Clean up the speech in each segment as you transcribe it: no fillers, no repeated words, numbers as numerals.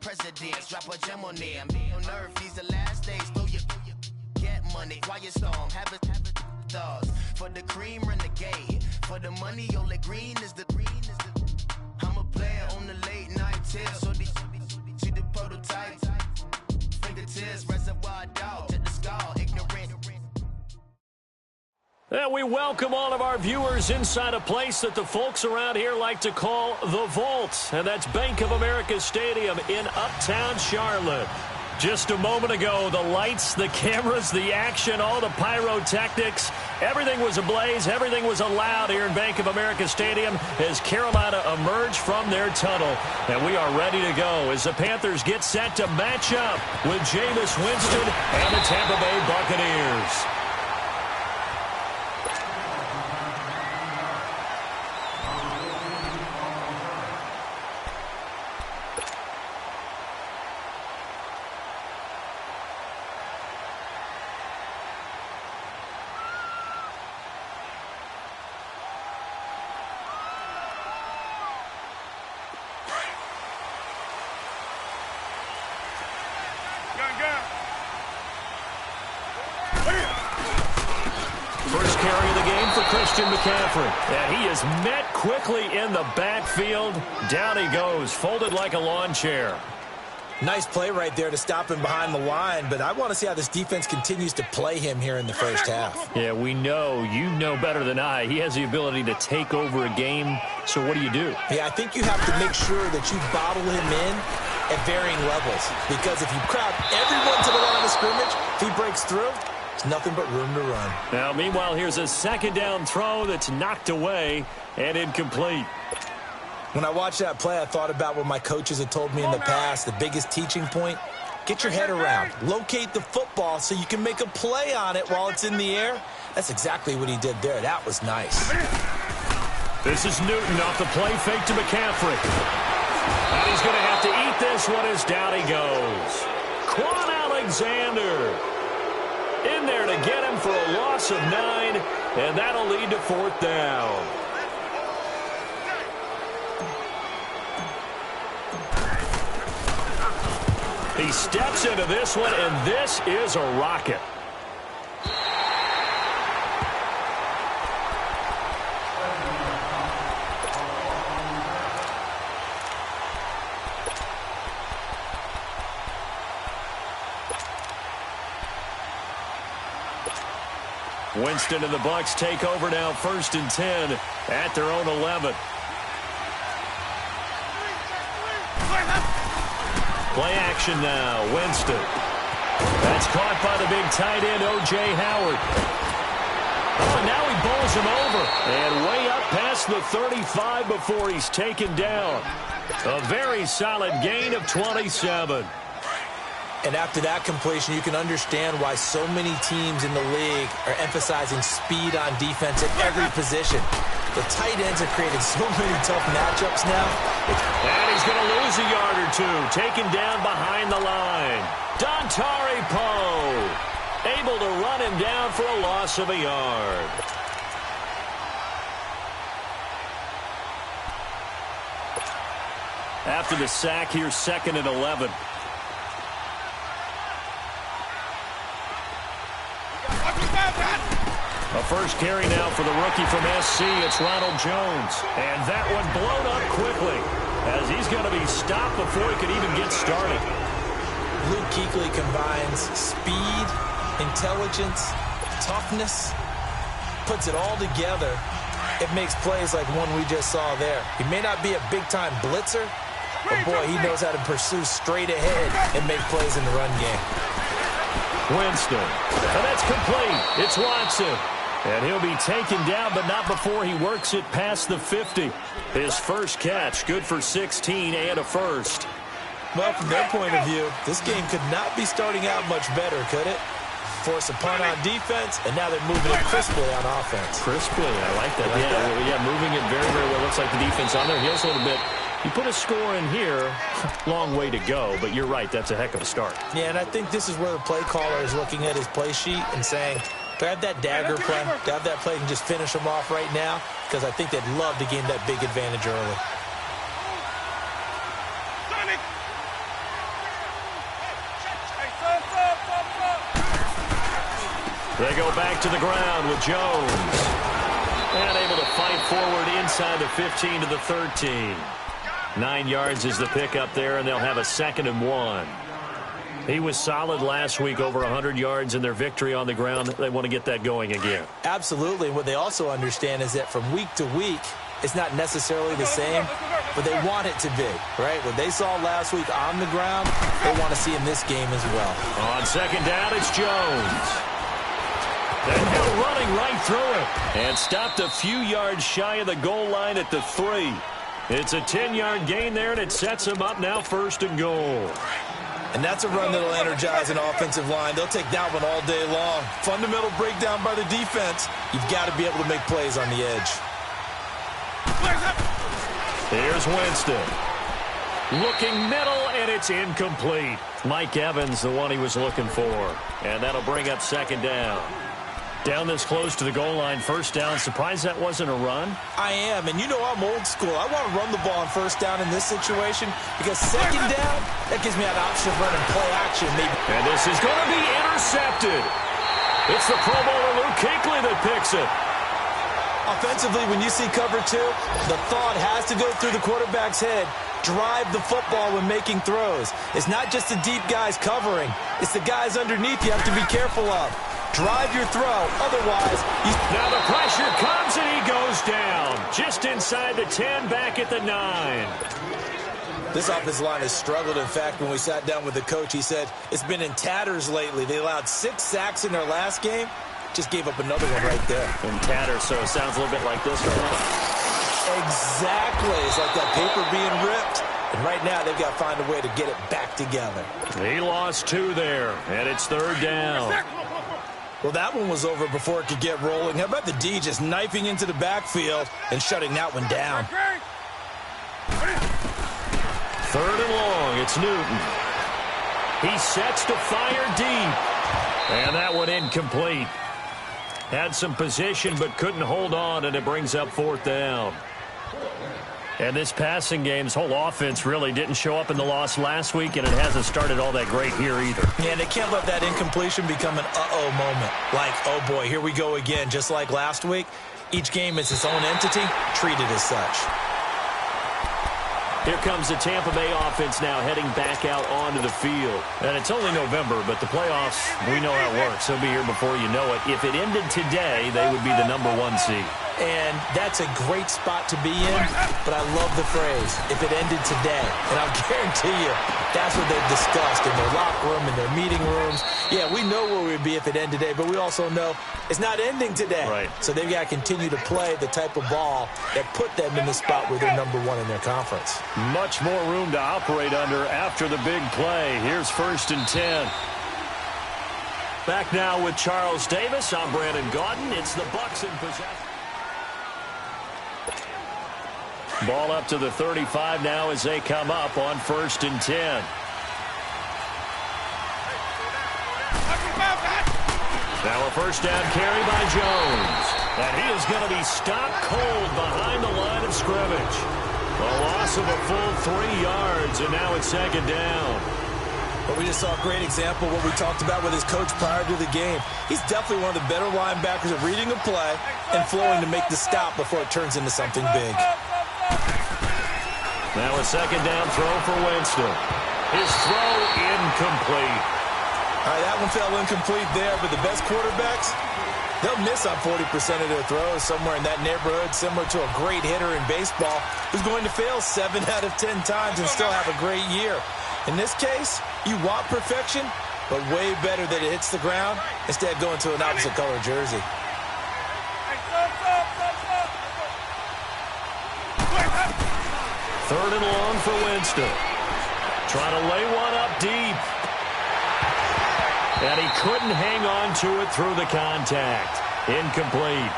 presidents. Drop a gem on them. On earth, these the last days. Throw your get money. Quiet storm. Have it stars. For the cream, renegade. For the money, only green is the I'm a player on the late night till. So these see the prototypes. Fingertips, reservoir dog to the skull. Ignorant. And we welcome all of our viewers inside a place that the folks around here like to call the Vault. And that's Bank of America Stadium in Uptown Charlotte. Just a moment ago, the lights, the cameras, the action, all the pyrotechnics, everything was ablaze, everything was allowed here in Bank of America Stadium as Carolina emerged from their tunnel. And we are ready to go as the Panthers get set to match up with Jameis Winston and the Tampa Bay Buccaneers. First carry of the game for Christian McCaffrey. And he is met quickly in the backfield. Down he goes, folded like a lawn chair. Nice play right there to stop him behind the line, but I want to see how this defense continues to play him here in the first half. Yeah, we know. You know better than I. He has the ability to take over a game, so what do you do? Yeah, I think you have to make sure that you bottle him in at varying levels, because if you crowd everyone to the line of scrimmage, if he breaks through, there's nothing but room to run. Now, meanwhile, here's a second down throw that's knocked away and incomplete. When I watched that play, I thought about what my coaches had told me in the past. The biggest teaching point, get your head around. Locate the football so you can make a play on it while it's in the air. That's exactly what he did there. That was nice. This is Newton off the play fake to McCaffrey. And he's going to have to eat this one as down he goes. Quan Alexander in there to get him for a loss of 9, and that'll lead to fourth down. He steps into this one, and this is a rocket. Winston and the Bucs take over now, 1st and 10 at their own 11. Play action now, Winston. That's caught by the big tight end, O.J. Howard. Oh, and now he bowls him over. And way up past the 35 before he's taken down. A very solid gain of 27. And after that completion, you can understand why so many teams in the league are emphasizing speed on defense at every position. The tight ends are creating so many tough matchups now. And he's going to lose a yard or two. Taken down behind the line. Dontari Poe able to run him down for a loss of a yard. After the sack, here's 2nd and 11. A first carry now for the rookie from SC. It's Ronald Jones. And that one blown up quickly as he's going to be stopped before he could even get started. Luke Kuechly combines speed, intelligence, toughness, puts it all together. It makes plays like one we just saw there. He may not be a big-time blitzer, but boy, he knows how to pursue straight ahead and make plays in the run game. Winston. And that's complete. It's Watson. And he'll be taken down, but not before he works it past the 50. His first catch, good for 16 and a first. Well, from their point of view, this game could not be starting out much better, could it? Force a punt on defense, and now they're moving it crisply on offense. Crisply, I like that. Yeah, moving it very, very well. Looks like the defense on their heels a little bit. You put a score in here, long way to go, but you're right, that's a heck of a start. Yeah, and I think this is where the play caller is looking at his play sheet and saying, grab that dagger play, grab that play and just finish them off right now, because I think they'd love to gain that big advantage early. They go back to the ground with Jones. And able to fight forward inside the 15 to the 13. 9 yards is the pickup there, and they'll have a 2nd and 1. He was solid last week, over 100 yards in their victory on the ground. They want to get that going again. Absolutely. And what they also understand is that from week to week, it's not necessarily the same, but they want it to be, right? What they saw last week on the ground, they want to see in this game as well. On 2nd down, it's Jones. And Hill running right through it. And stopped a few yards shy of the goal line at the 3. It's a 10-yard gain there, and it sets them up now 1st and goal. And that's a run that'll energize an offensive line. They'll take that one all day long. Fundamental breakdown by the defense. You've got to be able to make plays on the edge. Here's Winston. Looking middle, and it's incomplete. Mike Evans, the one he was looking for. And that'll bring up 2nd down. Down this close to the goal line, 1st down. Surprised that wasn't a run? I am, and you know I'm old school. I want to run the ball on 1st down in this situation because 2nd down, that gives me an option of running play action. Maybe. And this is going to be intercepted. It's the Pro Bowler Luke Kuechly that picks it. Offensively, when you see cover 2, the thought has to go through the quarterback's head. Drive the football when making throws. It's not just the deep guys covering. It's the guys underneath you have to be careful of. Drive your throw. Otherwise, now the pressure comes and he goes down. Just inside the 10, back at the 9. This offensive line has struggled. In fact, when we sat down with the coach, he said it's been in tatters lately. They allowed 6 sacks in their last game. Just gave up another one right there. In tatters, so it sounds a little bit like this right now. Exactly. It's like that paper being ripped. And right now, they've got to find a way to get it back together. He lost 2 there, and it's 3rd down. Well, that one was over before it could get rolling. How about the D just knifing into the backfield and shutting that one down? 3rd and long, it's Newton. He sets to fire deep. And that one incomplete. Had some position but couldn't hold on, and it brings up 4th down. And this passing game's whole offense really didn't show up in the loss last week, and it hasn't started all that great here either. Yeah, and they can't let that incompletion become an uh-oh moment. Like, oh boy, here we go again. Just like last week, each game is its own entity, treated as such. Here comes the Tampa Bay offense now heading back out onto the field. And it's only November, but the playoffs, we know how it works. They'll be here before you know it. If it ended today, they would be the number 1 seed. And that's a great spot to be in, but I love the phrase, if it ended today. And I'll guarantee you, that's what they've discussed in their locker room, in their meeting rooms. Yeah, we know where we'd be if it ended today, but we also know it's not ending today. Right. So they've got to continue to play the type of ball that put them in the spot where they're number 1 in their conference. Much more room to operate under after the big play. Here's 1st and 10. Back now with Charles Davis. I'm Brandon Gaudin. It's the Bucs in possession. Ball up to the 35 now as they come up on 1st and 10. Now a 1st down carry by Jones. And he is going to be stopped cold behind the line of scrimmage. A loss of a full 3 yards, and now it's 2nd down. But we just saw a great example of what we talked about with his coach prior to the game. He's definitely one of the better linebackers at reading a play and flowing to make the stop before it turns into something big. Now a 2nd down throw for Winston. His throw incomplete. All right, that one fell incomplete there, but the best quarterbacks, they'll miss on 40% of their throws, somewhere in that neighborhood, similar to a great hitter in baseball who's going to fail 7 out of 10 times and still have a great year. In this case, you want perfection, but way better that it hits the ground instead of going to an opposite color jersey. 3rd and long for Winston. Trying to lay one up deep. And he couldn't hang on to it through the contact. Incomplete.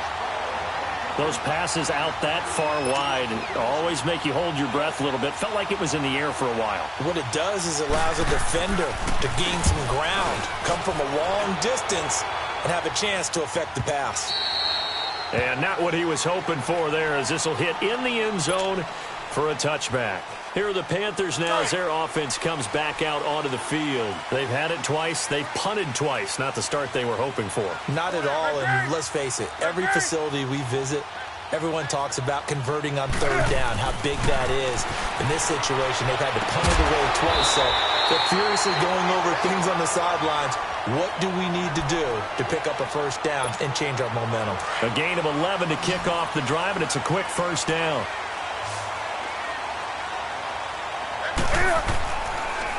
Those passes out that far wide always make you hold your breath a little bit. Felt like it was in the air for a while. What it does is it allows a defender to gain some ground, come from a long distance, and have a chance to affect the pass. And not what he was hoping for there, as this will hit in the end zone. for a touchback. Here are the Panthers now as their offense comes back out onto the field. They've had it twice. They've punted twice. Not the start they were hoping for. Not at all, and let's face it, every facility we visit, everyone talks about converting on third down, how big that is. In this situation, they've had to punt it away twice, so they're furiously going over things on the sidelines. What do we need to do to pick up a first down and change our momentum? A gain of 11 to kick off the drive, and it's a quick first down.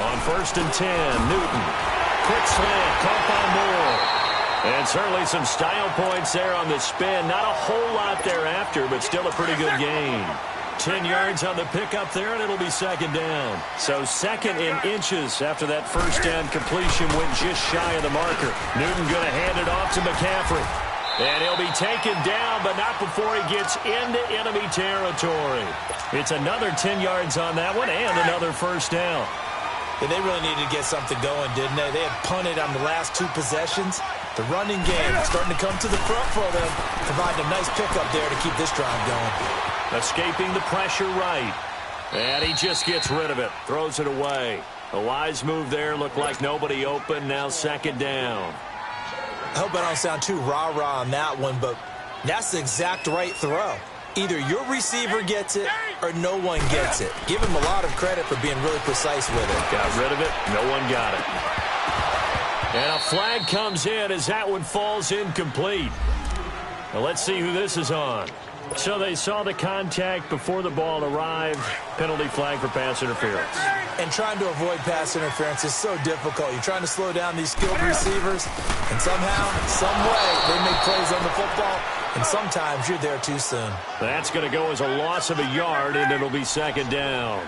On 1st and 10, Newton. Quick slant, caught by Moore. And certainly some style points there on the spin. Not a whole lot thereafter, but still a pretty good gain. 10 yards on the pickup there, and it'll be second down. So second in inches after that first down completion went just shy of the marker. Newton going to hand it off to McCaffrey. And he'll be taken down, but not before he gets into enemy territory. It's another 10 yards on that one and another first down. Yeah, they really needed to get something going, didn't they? They had punted on the last two possessions. The running game starting to come to the front for them, providing a nice pickup there to keep this drive going. Escaping the pressure right. And he just gets rid of it. Throws it away. A wise move there. Looked like nobody open. Now second down. I hope I don't sound too rah-rah on that one, but that's the exact right throw. Either your receiver gets it or no one gets it. Give him a lot of credit for being really precise with it. Got rid of it. No one got it. And a flag comes in as that one falls incomplete. Now let's see who this is on. So they saw the contact before the ball arrived. Penalty flag for pass interference. And trying to avoid pass interference is so difficult. You're trying to slow down these skilled receivers, and somehow, some way, they make plays on the football, and sometimes you're there too soon. That's going to go as a loss of a yard, and it'll be second down.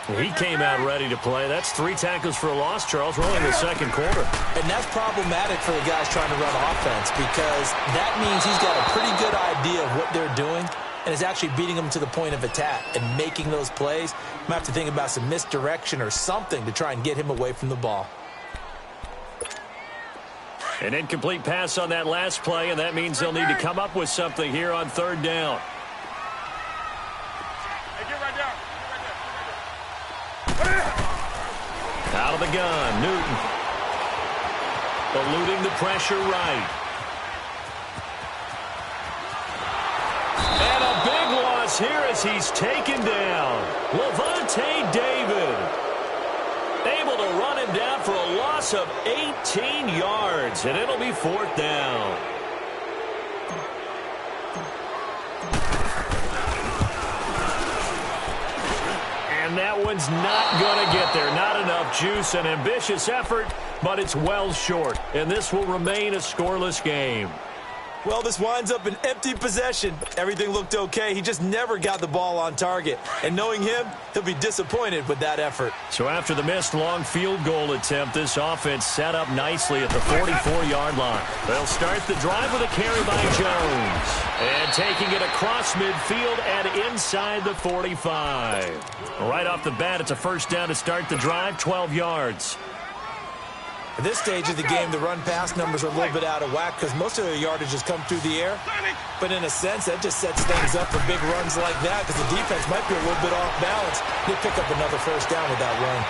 He came out ready to play. That's 3 tackles for a loss, Charles. We're only in the second quarter. And that's problematic for the guys trying to run offense because that means he's got a pretty good idea of what they're doing and is actually beating them to the point of attack and making those plays. Might have to think about some misdirection or something to try and get him away from the ball. An incomplete pass on that last play, and that means they'll need to come up with something here on third down. Out of the gun, Newton. Eluding the pressure right. And a big loss here as he's taken down. Levante David. Able to run him down for a loss of 18 yards, and it'll be fourth down. And that one's not going to get there. Not enough juice. An ambitious effort, but it's well short. And this will remain a scoreless game. Well, this winds up an empty possession. Everything looked okay. He just never got the ball on target. And knowing him, he'll be disappointed with that effort. So after the missed long field goal attempt, this offense set up nicely at the 44-yard line. They'll start the drive with a carry by Jones. And taking it across midfield and inside the 45. Right off the bat, it's a first down to start the drive, 12 yards. At this stage of the game, the run-pass numbers are a little bit out of whack because most of their yardage has come through the air. But in a sense, that just sets things up for big runs like that because the defense might be a little bit off balance. They pick up another first down with that run.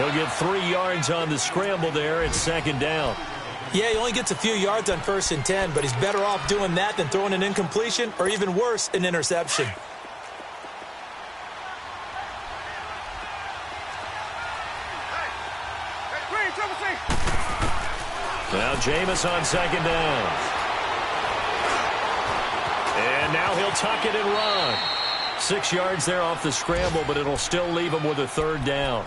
He'll get 3 yards on the scramble there. It's second down. Yeah, he only gets a few yards on 1st and 10, but he's better off doing that than throwing an incompletion or even worse, an interception. Now Jameis on second down. And now he'll tuck it and run. 6 yards there off the scramble, but it'll still leave him with a third down.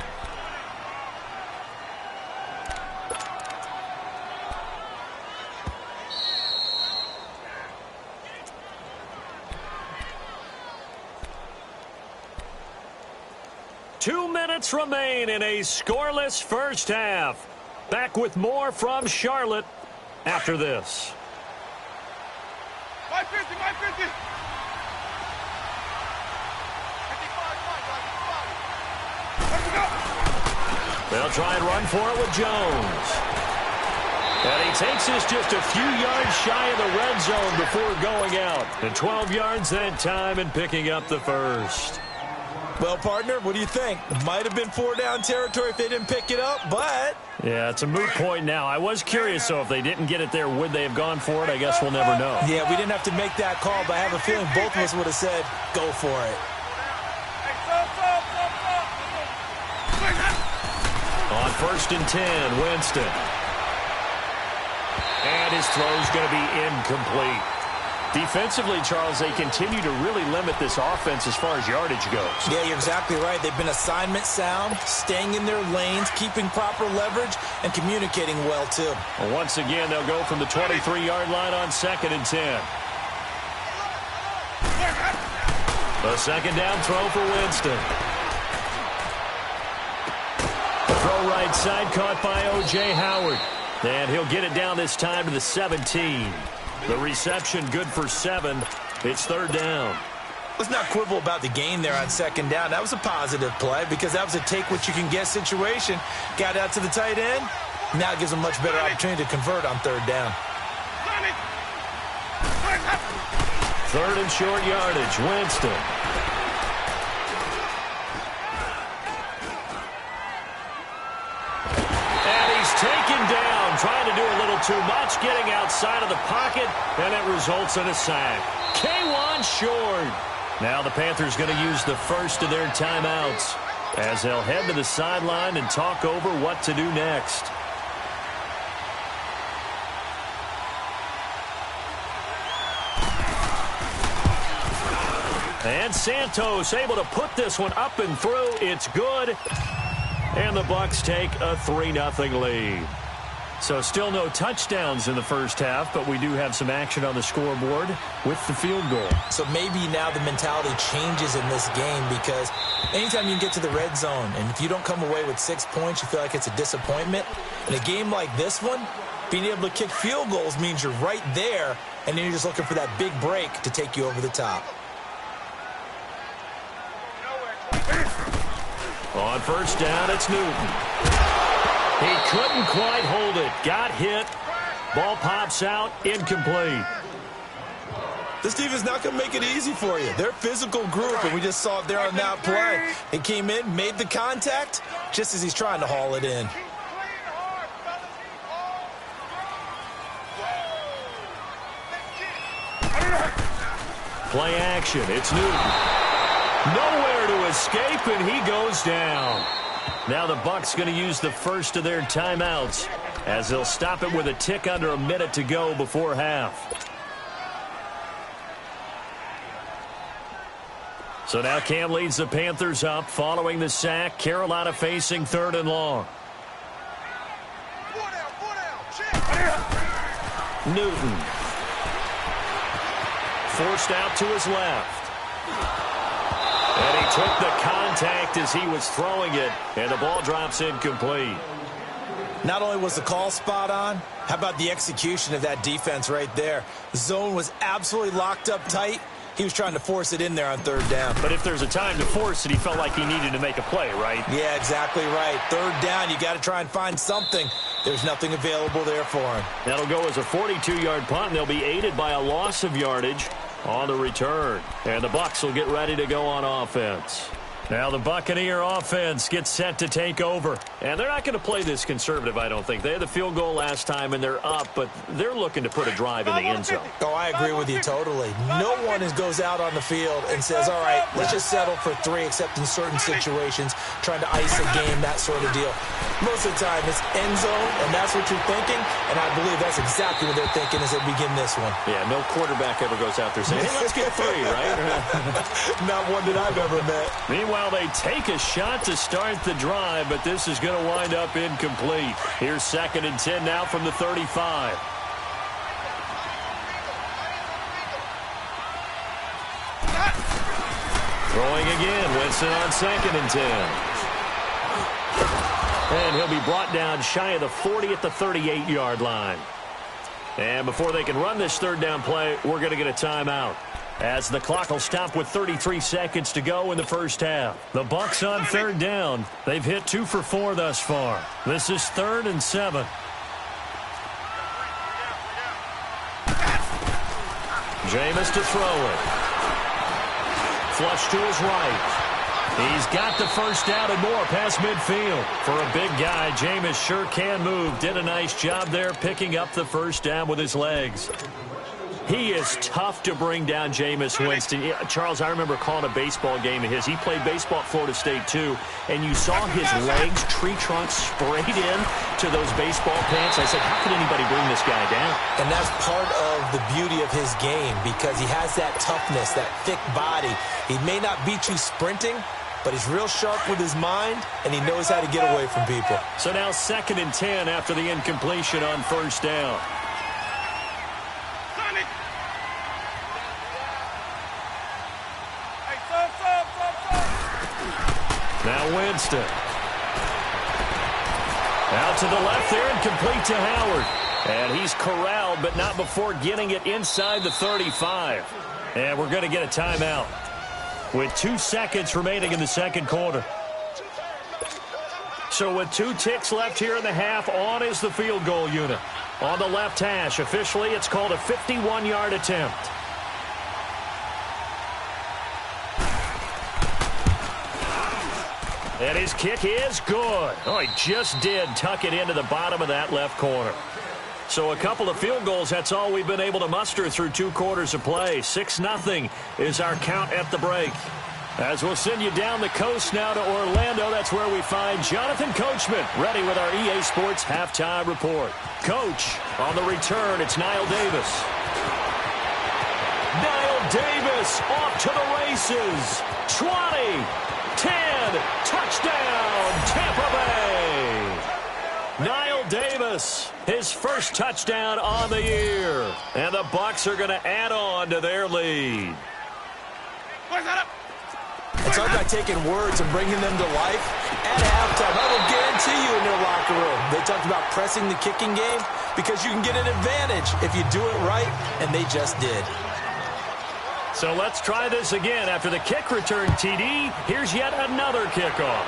Two minutes remain in a scoreless first half. Back with more from Charlotte after this. 550, 550. They'll try and run for it with Jones. And he takes us just a few yards shy of the red zone before going out. And 12 yards that time and picking up the first. Well, partner, what do you think? It might have been 4-down territory if they didn't pick it up, but... Yeah, it's a moot point now. I was curious, so if they didn't get it there, would they have gone for it? I guess we'll never know. Yeah, we didn't have to make that call, but I have a feeling both of us would have said, go for it. On 1st and 10, Winston. And his throw's going to be incomplete. Defensively, Charles, they continue to really limit this offense as far as yardage goes. Yeah, you're exactly right. They've been assignment sound, staying in their lanes, keeping proper leverage, and communicating well, too. Well, once again, they'll go from the 23-yard line on 2nd and 10. A 2nd down throw for Winston. Throw right side, caught by O.J. Howard. And he'll get it down this time to the 17. The reception good for 7. It's 3rd down. Let's not quibble about the gain there on 2nd down. That was a positive play because that was a take-what-you-can-get situation. Got out to the tight end. Now it gives them a much better opportunity to convert on 3rd down. 3rd and short yardage. Winston. And he's taken down, trying to do a little too much, getting outside of the pocket, and it results in a sack. K1 short. Now the Panthers going to use the first of their timeouts as they'll head to the sideline and talk over what to do next. And Santos able to put this one up and through. It's good. And the Bucs take a 3-0 lead. So still no touchdowns in the first half, but we do have some action on the scoreboard with the field goal. So maybe now the mentality changes in this game because anytime you can get to the red zone, and if you don't come away with 6 points, you feel like it's a disappointment. In a game like this one, being able to kick field goals means you're right there, and then you're just looking for that big break to take you over the top. On 1st down, it's Newton. He couldn't quite hold it. Got hit. Ball pops out. Incomplete. This defense is not going to make it easy for you. They're a physical group, and we just saw it there on that play. He came in, made the contact, just as he's trying to haul it in. Play action. It's Newton. Nowhere to escape, and he goes down. Now the Bucs going to use the first of their timeouts as they'll stop it with a tick under a minute to go before half. So now Cam leads the Panthers up following the sack. Carolina facing 3rd and long. Newton. Forced out to his left. And he took the contact as he was throwing it, and the ball drops incomplete. Not only was the call spot on, how about the execution of that defense right there? The zone was absolutely locked up tight. He was trying to force it in there on 3rd down. But if there's a time to force it, he felt like he needed to make a play, right? Yeah, exactly right. 3rd down, you got to try and find something. There's nothing available there for him. That'll go as a 42-yard punt, and they'll be aided by a loss of yardage on the return. And the Bucs will get ready to go on offense. Now the Buccaneer offense gets set to take over. And they're not going to play this conservative, I don't think. They had the field goal last time, and they're up, but they're looking to put a drive in the end zone. Oh, I agree with you totally. No one goes out on the field and says, all right, let's just settle for 3, except in certain situations, trying to ice a game, that sort of deal. Most of the time, it's end zone, and that's what you're thinking, and I believe that's exactly what they're thinking as they begin this one. Yeah, no quarterback ever goes out there saying, hey, let's get 3, right? Not one that I've ever met. Meanwhile, they take a shot to start the drive, but this is going to wind up incomplete. Here's 2nd and 10 now from the 35. Throwing again, Winston on 2nd and 10. And he'll be brought down shy of the 40 at the 38-yard line. And before they can run this 3rd down play, we're going to get a timeout, as the clock will stop with 33 seconds to go in the first half. The Bucs on 3rd down. They've hit 2 for 4 thus far. This is 3rd and 7. Jameis to throw it. Flush to his right. He's got the first down and more past midfield. For a big guy, Jameis sure can move. Did a nice job there picking up the first down with his legs. He is tough to bring down, Jameis Winston. Charles, I remember calling a baseball game of his. He played baseball at Florida State, too, and you saw his legs, tree trunks sprayed in to those baseball pants. I said, how could anybody bring this guy down? And that's part of the beauty of his game because he has that toughness, that thick body. He may not beat you sprinting, but he's real sharp with his mind, and he knows how to get away from people. So now 2nd and 10 after the incompletion on first down. Now Winston. Out to the left there and complete to Howard. And he's corralled, but not before getting it inside the 35. And we're going to get a timeout with 2 seconds remaining in the second quarter. So with 2 ticks left here in the half, on is the field goal unit. On the left hash, officially it's called a 51-yard attempt. And his kick is good. Oh, he just did tuck it into the bottom of that left corner. So a couple of field goals, that's all we've been able to muster through 2 quarters of play. 6-0 is our count at the break. As we'll send you down the coast now to Orlando, that's where we find Jonathan Coachman, ready with our EA Sports Halftime Report. Coach, on the return, it's Niall Davis. Niall Davis off to the races. 20, 10, touchdown, Tampa Bay. Niall Davis, his first touchdown on the year. And the Bucs are going to add on to their lead. It's all about taking words and bringing them to life at halftime. I will guarantee you in their locker room, they talked about pressing the kicking game because you can get an advantage if you do it right, and they just did. So let's try this again. After the kick return TD, here's yet another kickoff.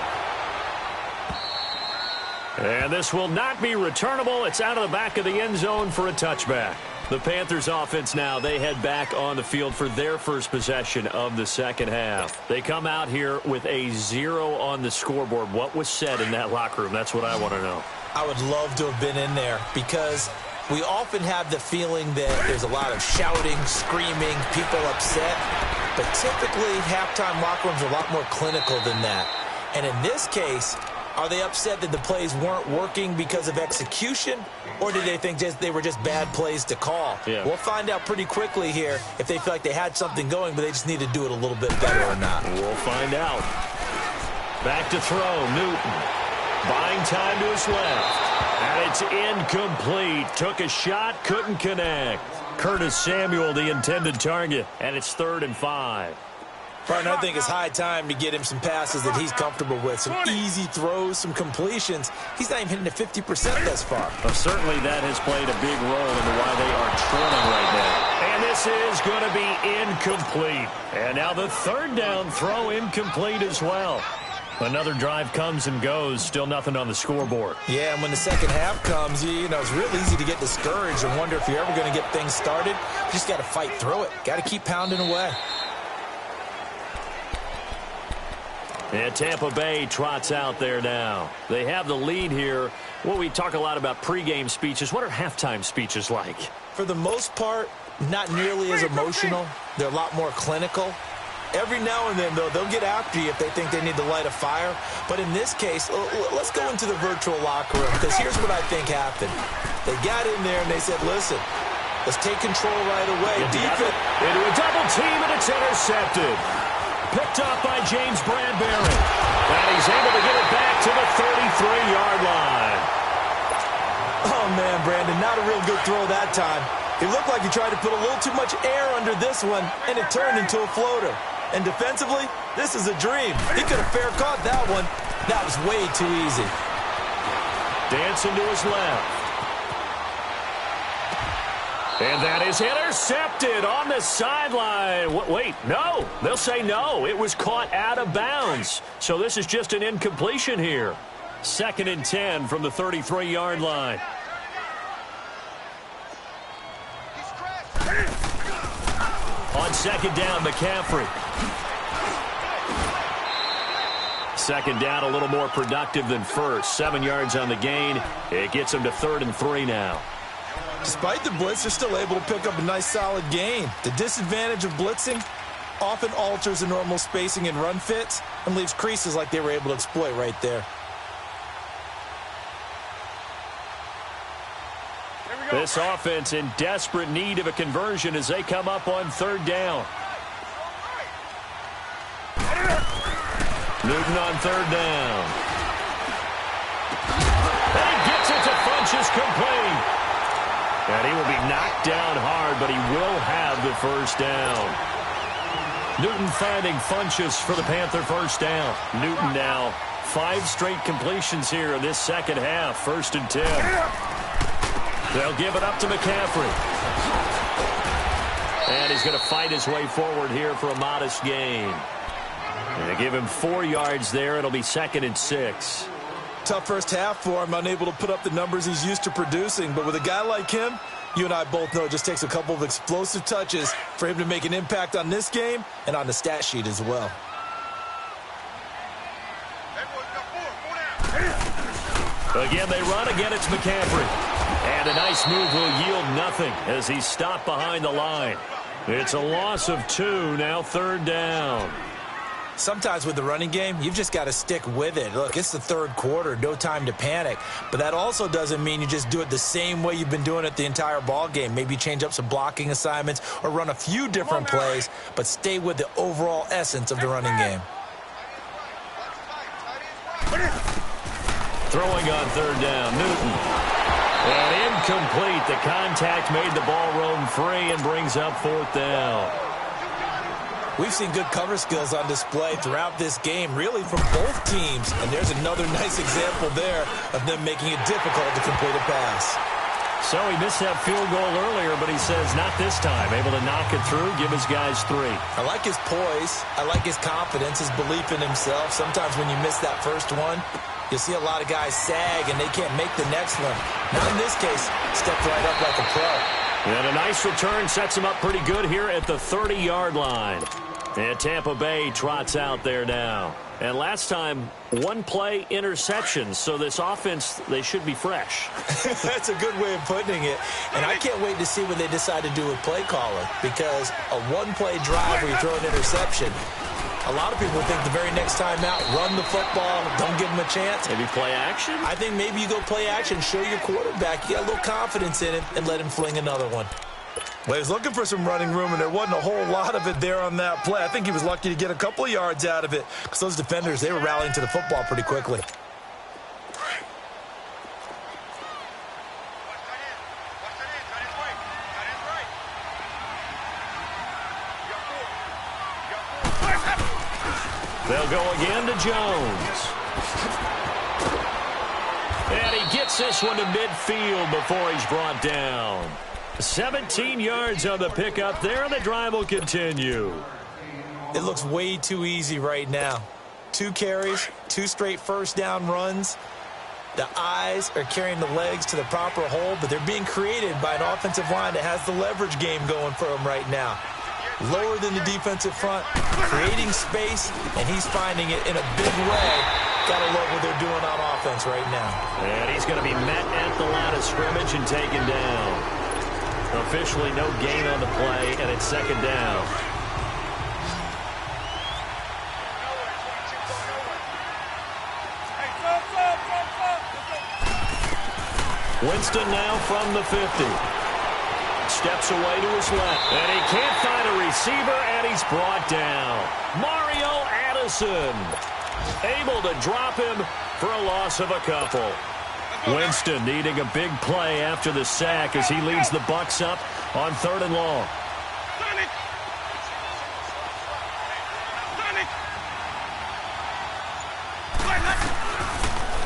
And this will not be returnable. It's out of the back of the end zone for a touchback. The Panthers offense now, they head back on the field for their first possession of the second half. They come out here with a 0 on the scoreboard. What was said in that locker room? That's what I want to know. I would love to have been in there because we often have the feeling that there's a lot of shouting, screaming, people upset. But typically, halftime locker rooms are a lot more clinical than that. And in this case, are they upset that the plays weren't working because of execution, or did they think they were just bad plays to call? Yeah. We'll find out pretty quickly here if they feel like they had something going, but they just need to do it a little bit better or not. We'll find out. Back to throw, Newton. Buying time to his left. And it's incomplete. Took a shot, couldn't connect. Curtis Samuel, the intended target, and it's 3rd and 5. Partner, I think it's high time to get him some passes that he's comfortable with, some easy throws, some completions. He's not even hitting the 50% thus far. Well, certainly that has played a big role into why they are trailing right now. And this is going to be incomplete. And now the 3rd down throw incomplete as well. Another drive comes and goes, still nothing on the scoreboard. Yeah, and when the second half comes, you know, it's real easy to get discouraged and wonder if you're ever going to get things started. You just got to fight through it. Got to keep pounding away. And Tampa Bay trots out there now. They have the lead here. Well, we talk a lot about pregame speeches. What are halftime speeches like? For the most part, not nearly as emotional. They're a lot more clinical. Every now and then, though, they'll get after you if they think they need to light a fire. But in this case, let's go into the virtual locker room, because here's what I think happened. They got in there and they said, listen, let's take control right away. Defense into a double team, and it's intercepted. Picked up by James Bradbury. And he's able to get it back to the 33-yard line. Oh, man, Brandon, not a real good throw that time. It looked like he tried to put a little too much air under this one, and it turned into a floater. And defensively, this is a dream. He could have fair caught that one. That was way too easy. Dancing to his left. And that is intercepted on the sideline. Wait, no. They'll say no. It was caught out of bounds. So this is just an incompletion here. 2nd and 10 from the 33-yard line. On second down, McCaffrey. Second down, a little more productive than first. 7 yards on the gain. It gets them to 3rd and 3 now. Despite the blitz, they're still able to pick up a nice, solid gain. The disadvantage of blitzing often alters the normal spacing and run fits and leaves creases like they were able to exploit right there. This offense in desperate need of a conversion as they come up on 3rd down. Newton on 3rd down. And he gets it to Funchess complete. And he will be knocked down hard, but he will have the first down. Newton finding Funchess for the Panther first down. Newton now 5 straight completions here in this second half. 1st and 10. They'll give it up to McCaffrey. And he's going to fight his way forward here for a modest gain. And they give him 4 yards there. It'll be 2nd and 6. Tough first half for him, unable to put up the numbers he's used to producing. But with a guy like him, you and I both know it just takes a couple of explosive touches for him to make an impact on this game and on the stat sheet as well. Again, they run. Again, it's McCaffrey. And a nice move will yield nothing as he's stopped behind the line. It's a loss of 2, now 3rd down. Sometimes with the running game, you've just got to stick with it. Look, it's the 3rd quarter, no time to panic. But that also doesn't mean you just do it the same way you've been doing it the entire ball game. Maybe change up some blocking assignments or run a few different plays, but stay with the overall essence of the running game. Throwing on 3rd down, Newton. And incomplete. The contact made the ball roam free and brings up 4th down. We've seen good cover skills on display throughout this game, really from both teams. And there's another nice example there of them making it difficult to complete a pass. So he missed that field goal earlier, but he says not this time. Able to knock it through, give his guys 3. I like his poise. I like his confidence, his belief in himself. Sometimes when you miss that first one, you'll see a lot of guys sag and they can't make the next one. Not in this case, stepped right up like a pro. And a nice return sets him up pretty good here at the 30-yard line. And Tampa Bay trots out there now. And last time, 1-play interception. So this offense, they should be fresh. That's a good way of putting it. And I can't wait to see what they decide to do with play calling. Because a 1-play drive where you throw an interception, a lot of people think the very next time out, run the football, don't give them a chance. Maybe play action? I think maybe you go play action, show your quarterback, you got a little confidence in him, and let him fling another one. Well, he was looking for some running room, and there wasn't a whole lot of it there on that play. I think he was lucky to get a couple of yards out of it because those defenders, they were rallying to the football pretty quickly. They'll go again to Jones. And he gets this one to midfield before he's brought down. 17 yards on the pickup there, and the drive will continue. It looks way too easy right now. 2 carries, 2 straight first down runs. The eyes are carrying the legs to the proper hole, but they're being created by an offensive line that has the leverage game going for them right now. Lower than the defensive front, creating space, and he's finding it in a big way. Gotta love what they're doing on offense right now. And he's going to be met at the line of scrimmage and taken down. Officially no gain on the play, and it's 2nd down. Winston now from the 50. Steps away to his left, and he can't find a receiver, and he's brought down. Mario Addison able to drop him for a loss of a couple. Winston needing a big play after the sack as he leads the Bucs up on 3rd and long.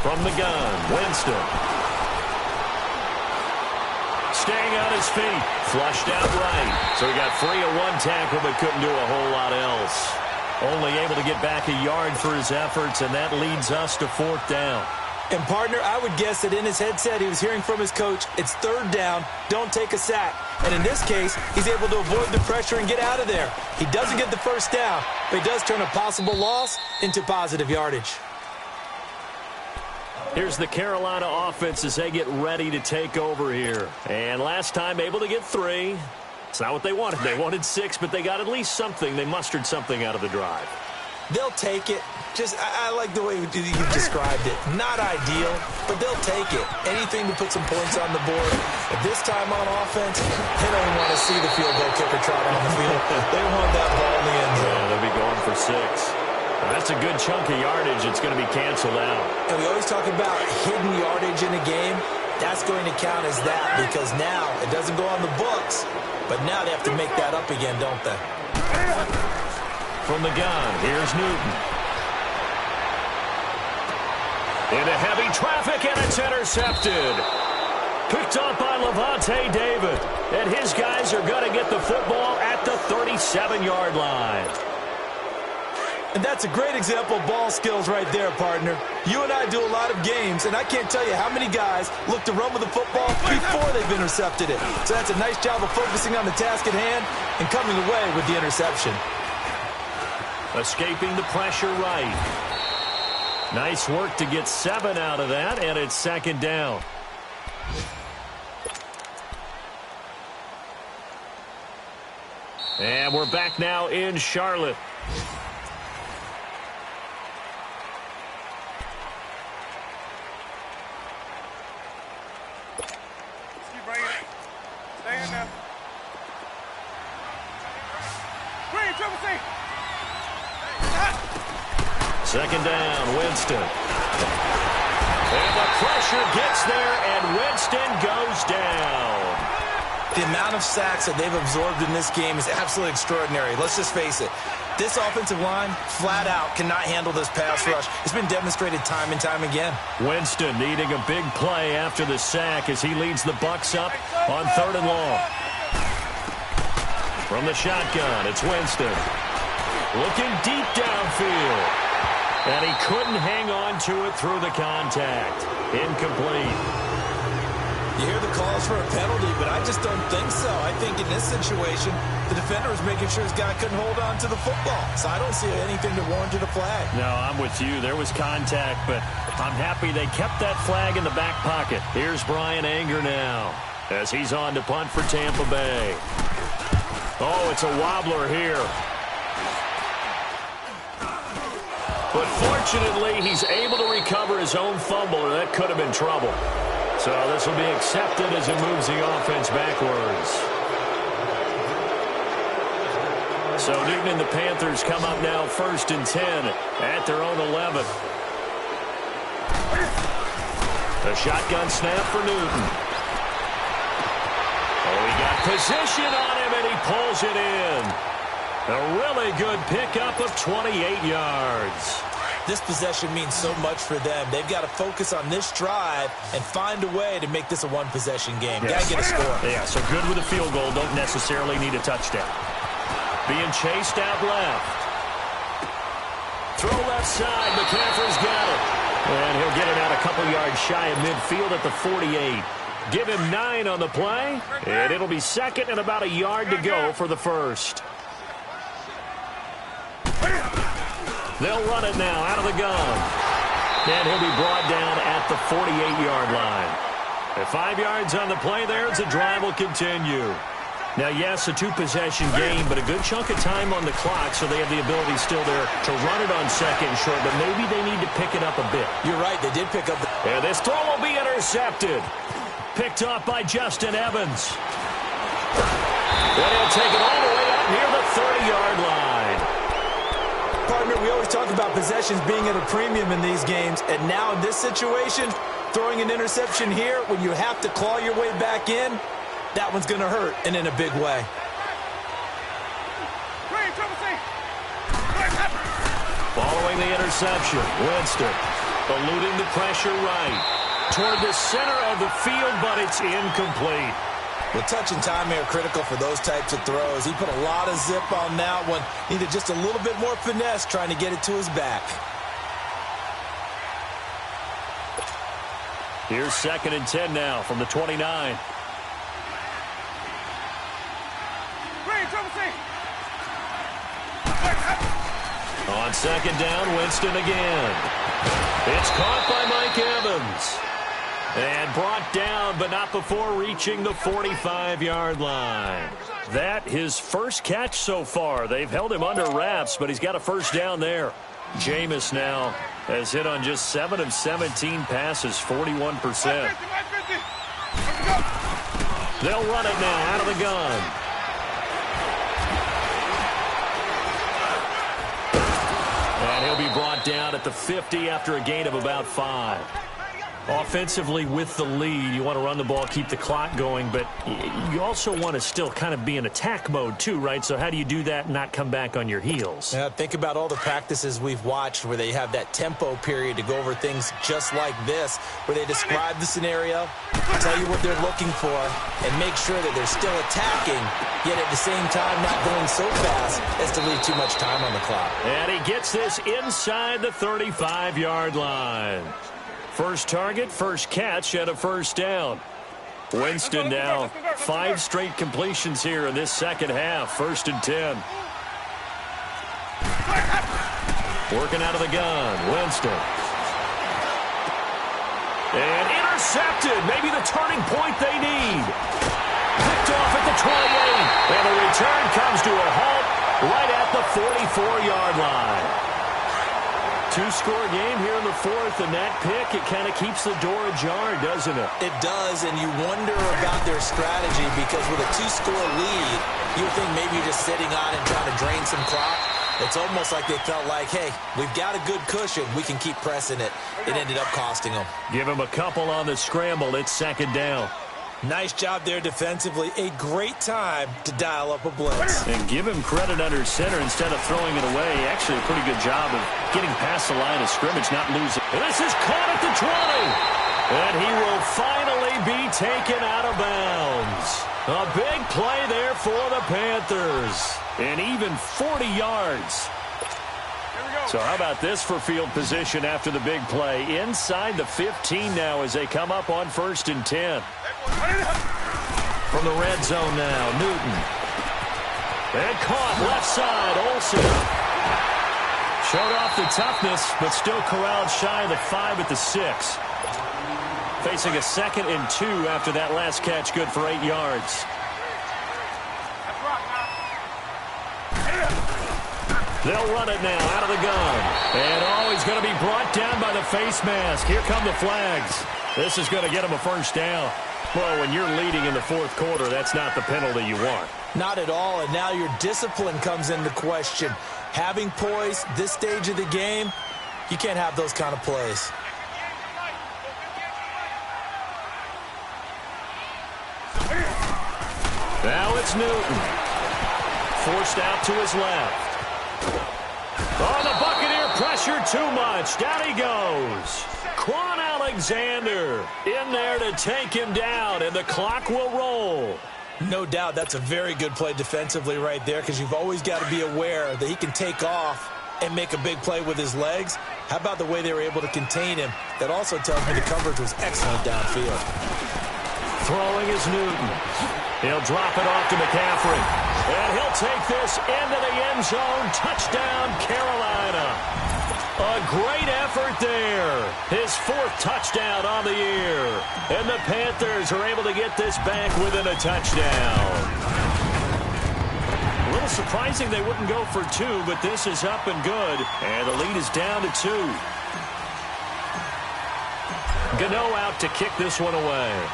From the gun, Winston. Staying on his feet, flushed out right. So he got free of 1 tackle but couldn't do a whole lot else. Only able to get back a yard for his efforts, and that leads us to 4th down. And, partner, I would guess that in his headset he was hearing from his coach, it's third down, don't take a sack. And in this case, he's able to avoid the pressure and get out of there. He doesn't get the first down, but he does turn a possible loss into positive yardage. Here's the Carolina offense as they get ready to take over here. And last time able to get 3. It's not what they wanted. They wanted 6, but they got at least something. They mustered something out of the drive. They'll take it. I like the way you've described it. Not ideal, but they'll take it. Anything to put some points on the board. But this time on offense, they don't want to see the field goal kicker trotting on the field. They want that ball in the end zone. Yeah, they'll be going for 6. Now, that's a good chunk of yardage. It's going to be canceled out. And we always talk about hidden yardage in a game. That's going to count as that because now it doesn't go on the books, but now they have to make that up again, don't they? From the gun, here's Newton. Into heavy traffic, and it's intercepted. Picked up by Levante David. And his guys are going to get the football at the 37-yard line. And that's a great example of ball skills right there, partner. You and I do a lot of games, and I can't tell you how many guys look to run with the football before they've intercepted it. So that's a nice job of focusing on the task at hand and coming away with the interception. Escaping the pressure right. Nice work to get 7 out of that, and it's second down. And we're back now in Charlotte. Second down, Winston. And the pressure gets there, and Winston goes down. The amount of sacks that they've absorbed in this game is absolutely extraordinary. Let's just face it. This offensive line, flat out, cannot handle this pass rush. It's been demonstrated time and time again. Winston needing a big play after the sack as he leads the Bucs up on 3rd and long. From the shotgun, it's Winston. Looking deep downfield. And he couldn't hang on to it through the contact. Incomplete. You hear the calls for a penalty, but I just don't think so. I think in this situation, the defender was making sure his guy couldn't hold on to the football. So I don't see anything that warranted a flag. No, I'm with you. There was contact, but I'm happy they kept that flag in the back pocket. Here's Brian Anger now as he's on to punt for Tampa Bay. Oh, it's a wobbler here. But fortunately, he's able to recover his own fumble, or that could have been trouble. So this will be accepted as it moves the offense backwards. So Newton and the Panthers come up now 1st and 10 at their own 11. A shotgun snap for Newton. Oh, he got position on him, and he pulls it in. A really good pickup of 28 yards. This possession means so much for them. They've got to focus on this drive and find a way to make this a one-possession game. Yes. Got to get a score. Yeah, so good with a field goal. Don't necessarily need a touchdown. Being chased out left. Throw left side. McCaffrey's got it. And he'll get it out a couple yards shy of midfield at the 48. Give him 9 on the play. And it'll be second and about a yard to go for the first. They'll run it now out of the gun. And he'll be brought down at the 48-yard line. At 5 yards on the play there, the drive will continue. Now, yes, a 2-possession game, but a good chunk of time on the clock, so they have the ability still there to run it on second and short, but maybe they need to pick it up a bit. You're right, they did pick up. And this throw will be intercepted. Picked off by Justin Evans. And he'll take it all the way up near the 30-yard line. Partner, we always talk about possessions being at a premium in these games, and now in this situation, throwing an interception here when you have to claw your way back in, that one's going to hurt, and in a big way. Following the interception, Winston eluding the pressure right toward the center of the field, but it's incomplete. Well, touch and time are critical for those types of throws. He put a lot of zip on that one. Needed just a little bit more finesse trying to get it to his back. Here's 2nd and 10 now from the 29. On 2nd down, Winston again. It's caught by Mike Evans. And brought down, but not before reaching the 45-yard line. That his first catch so far. They've held him under wraps, but he's got a first down there. Jameis now has hit on just 7 of 17 passes, 41%. They'll run it now out of the gun. And he'll be brought down at the 50 after a gain of about 5. Offensively with the lead, you want to run the ball, keep the clock going, but you also want to still kind of be in attack mode too, right? So how do you do that and not come back on your heels? Yeah, think about all the practices we've watched where they have that tempo period to go over things just like this, where they describe the scenario, tell you what they're looking for, and make sure that they're still attacking, yet at the same time not going so fast as to leave too much time on the clock. And he gets this inside the 35-yard line. First target, first catch, and a first down. Winston now 5 straight completions here in this second half. 1st and 10. Working out of the gun, Winston. And intercepted. Maybe the turning point they need. Picked off at the 28. And the return comes to a halt right at the 44-yard line. 2-score game here in the 4th, and that pick, it kind of keeps the door ajar, doesn't it? It does, and you wonder about their strategy because with a 2-score lead, you would think maybe you're just sitting on and trying to drain some clock. It's almost like they felt like, hey, we've got a good cushion. We can keep pressing it. It ended up costing them. Give him a couple on the scramble. It's 2nd down. Nice job there defensively. A great time to dial up a blitz. And give him credit under center instead of throwing it away. Actually, a pretty good job of getting past the line of scrimmage, not losing. And this is caught at the 20. And he will finally be taken out of bounds. A big play there for the Panthers. And even 40 yards. So how about this for field position after the big play? Inside the 15 now as they come up on 1st and 10. From the red zone now, Newton. And caught left side, Olsen. Showed off the toughness, but still corralled shy of the 5 at the 6. Facing a 2nd and 2 after that last catch, good for 8 yards. They'll run it now out of the gun. And he's going to be brought down by the face mask. Here come the flags. This is going to get him a first down. Well, when you're leading in the 4th quarter, that's not the penalty you want. Not at all, and now your discipline comes into question. Having poise this stage of the game, you can't have those kind of plays. Now it's Newton. Forced out to his left. Oh, the Buccaneer pressure too much. Down he goes. Quan Alexander in there to take him down, and the clock will roll. No doubt that's a very good play defensively right there because you've always got to be aware that he can take off and make a big play with his legs. How about the way they were able to contain him? That also tells me the coverage was excellent downfield. Throwing is Newton. He'll drop it off to McCaffrey. And he'll take this into the end zone. Touchdown, Carolina. A great effort there. His 4th touchdown on the year. And the Panthers are able to get this back within a touchdown. A little surprising they wouldn't go for 2, but this is up and good. And the lead is down to 2. Gano out to kick this one away.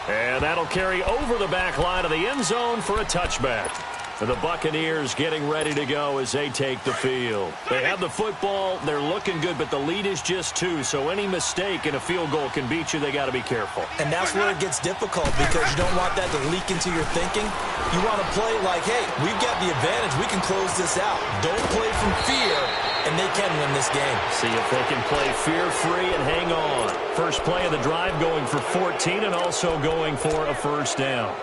And that'll carry over the back line of the end zone for a touchback. And the Buccaneers getting ready to go as they take the field. They have the football. They're looking good, but the lead is just 2. So any mistake in a field goal can beat you. They got to be careful. And that's where it gets difficult because you don't want that to leak into your thinking. You want to play like, hey, we've got the advantage. We can close this out. Don't play from fear, and they can win this game. See if they can play fear-free and hang on. First play of the drive going for 14 and also going for a first down.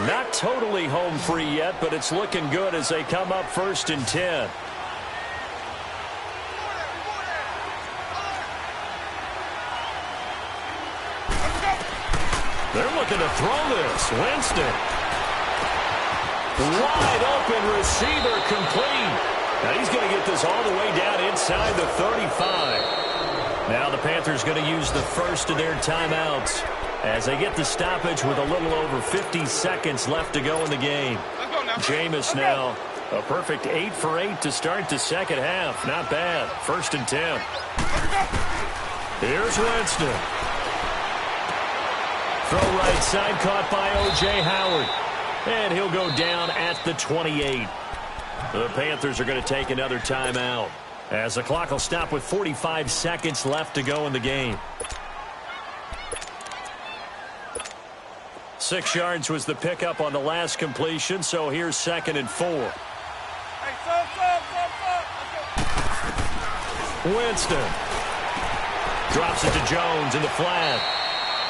Not totally home free yet, but it's looking good as they come up 1st and 10. looking to throw this. Winston. Wide open receiver complete. Now he's going to get this all the way down inside the 35. Now the Panthers going to use the first of their timeouts as they get the stoppage with a little over 50 seconds left to go in the game. Jameis now a perfect 8 for 8 to start the second half. Not bad. 1st and 10. Here's Winston. Throw right side caught by O.J. Howard. And he'll go down at the 28. The Panthers are going to take another timeout as the clock will stop with 45 seconds left to go in the game. 6 yards was the pickup on the last completion, so here's 2nd and 4. Winston drops it to Jones in the flat.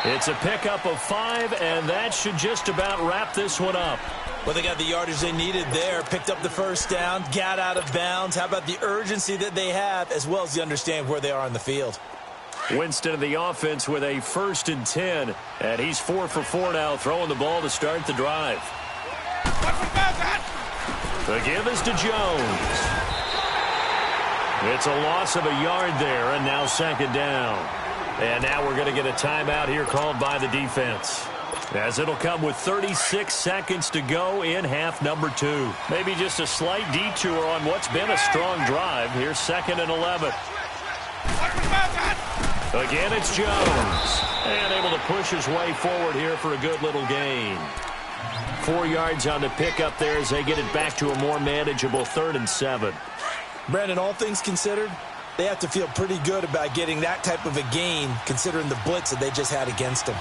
It's a pickup of 5, and that should just about wrap this one up. Well, they got the yardage they needed there, picked up the first down, got out of bounds. How about the urgency that they have, as well as the understand where they are on the field? Winston in the offense with a 1st and 10, and he's 4 for 4 now, throwing the ball to start the drive. The give is to Jones. It's a loss of a yard there, and now 2nd down. And now we're going to get a timeout here called by the defense, as it'll come with 36 seconds to go in half number 2. Maybe just a slight detour on what's been a strong drive. Here's 2nd and 11. Again, it's Jones. And able to push his way forward here for a good little gain. 4 yards on the pickup there as they get it back to a more manageable 3rd and 7. Brandon, all things considered, they have to feel pretty good about getting that type of a gain, considering the blitz that they just had against them.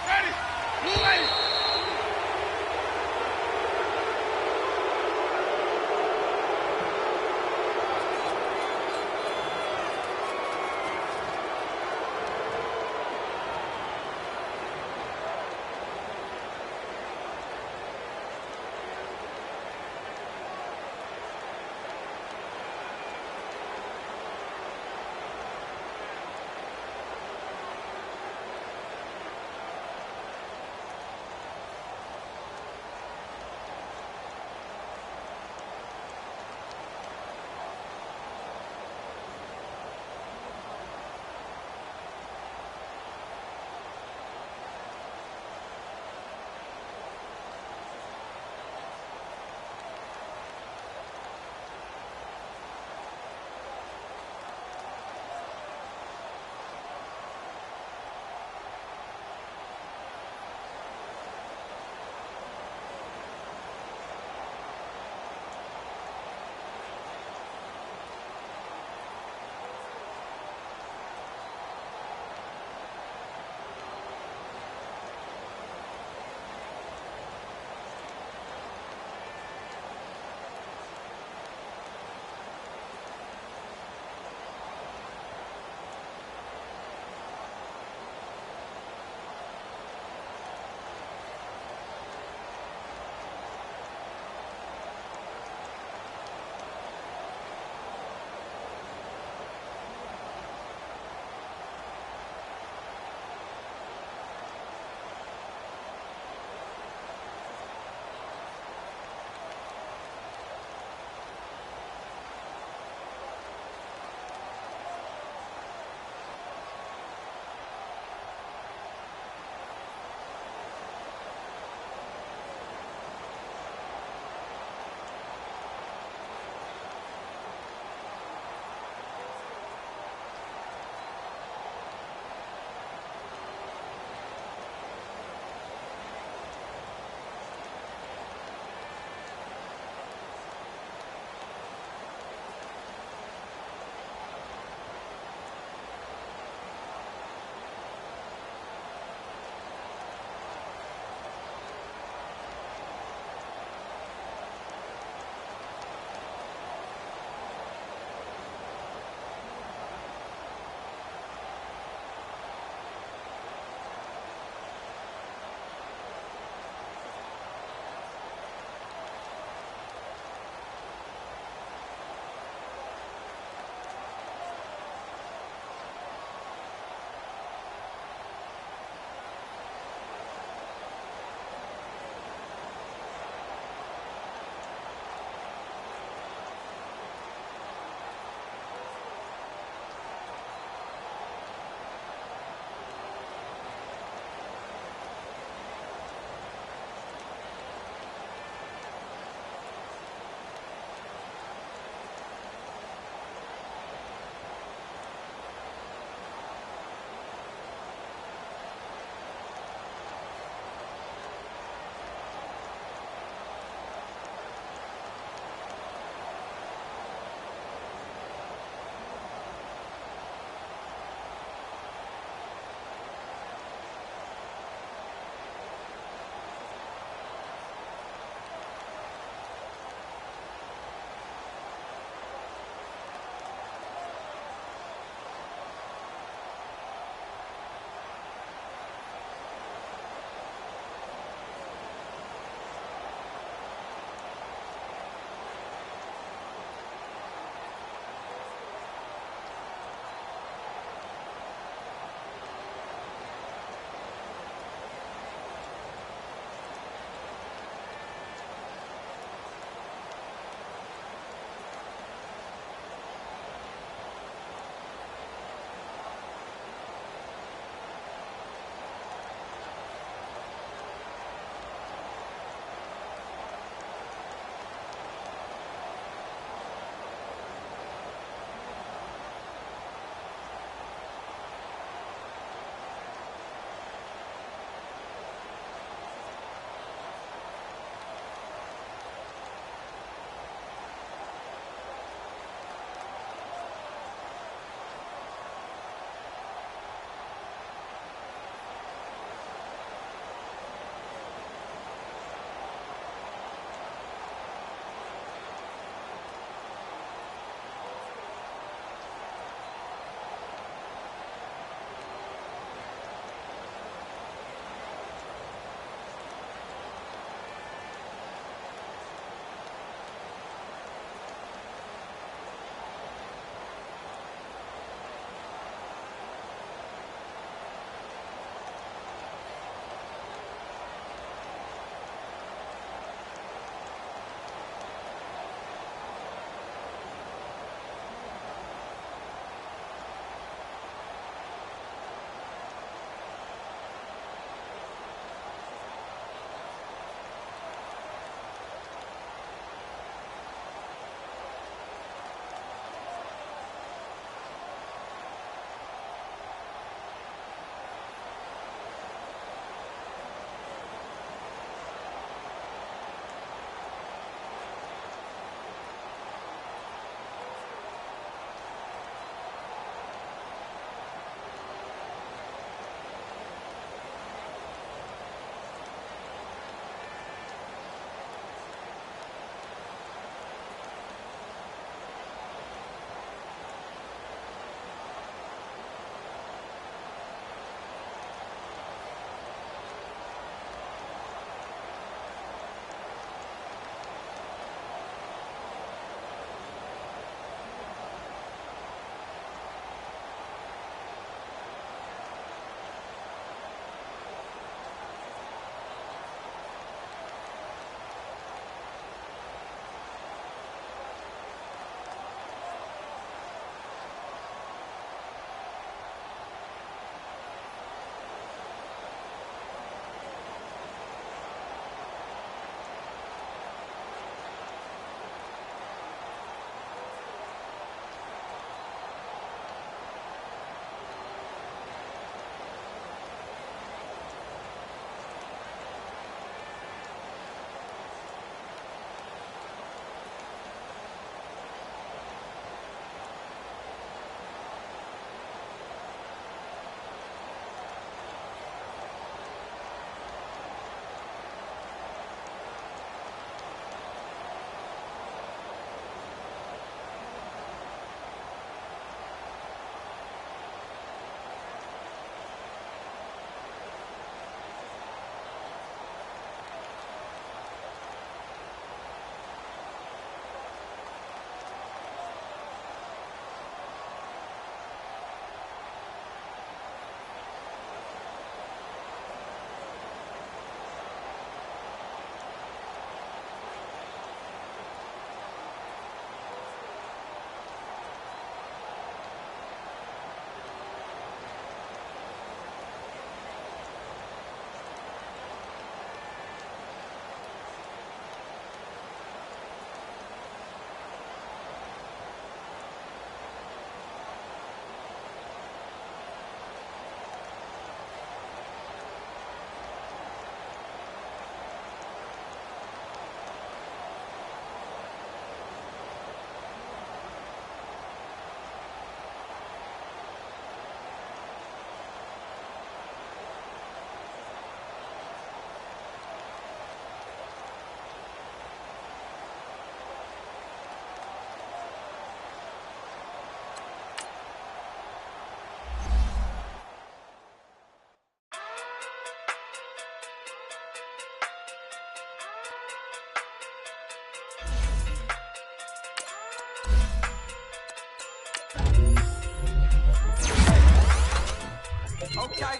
Okay,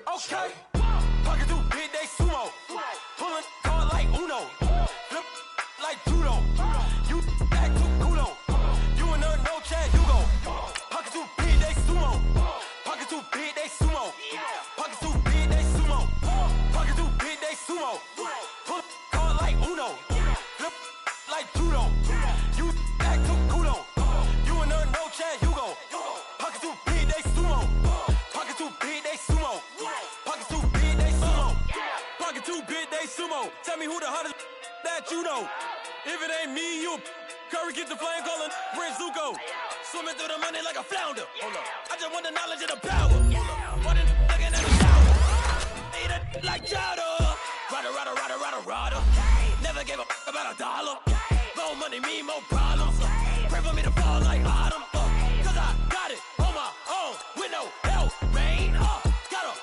okay. Pocket too big, they sumo. Pulling card like Uno. Flip like judo. You act too kudo. You and her, no chance, you go. Pocket too big, they sumo. Pocket too big, they sumo. Pocket too big, they sumo. Pocket too big, they sumo. Pull card like Uno. Flip like judo. You act too kudo. You and her, no chance, you go. Pocket too big, they sumo. Pocket too big, they sumo. Pocket too big, they sumo. Pocket too big, they sumo. Tell me who the hottest that you know. If it ain't me, you Curry get the flame calling Prince Zuko. Swimming through the money like a flounder. I just want the knowledge and the power. What in looking at the shower. Eat it like chowder. Rada. Never gave a about a dollar. More money mean more problems. Pray for me to fall like autumn. Cause I got it on my own with no help, man. Got a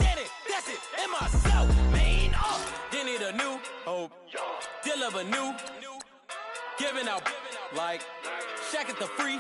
daddy, that's it, and myself, man. They need a new hope. Deal of a new. Giving out like Shaq at the free.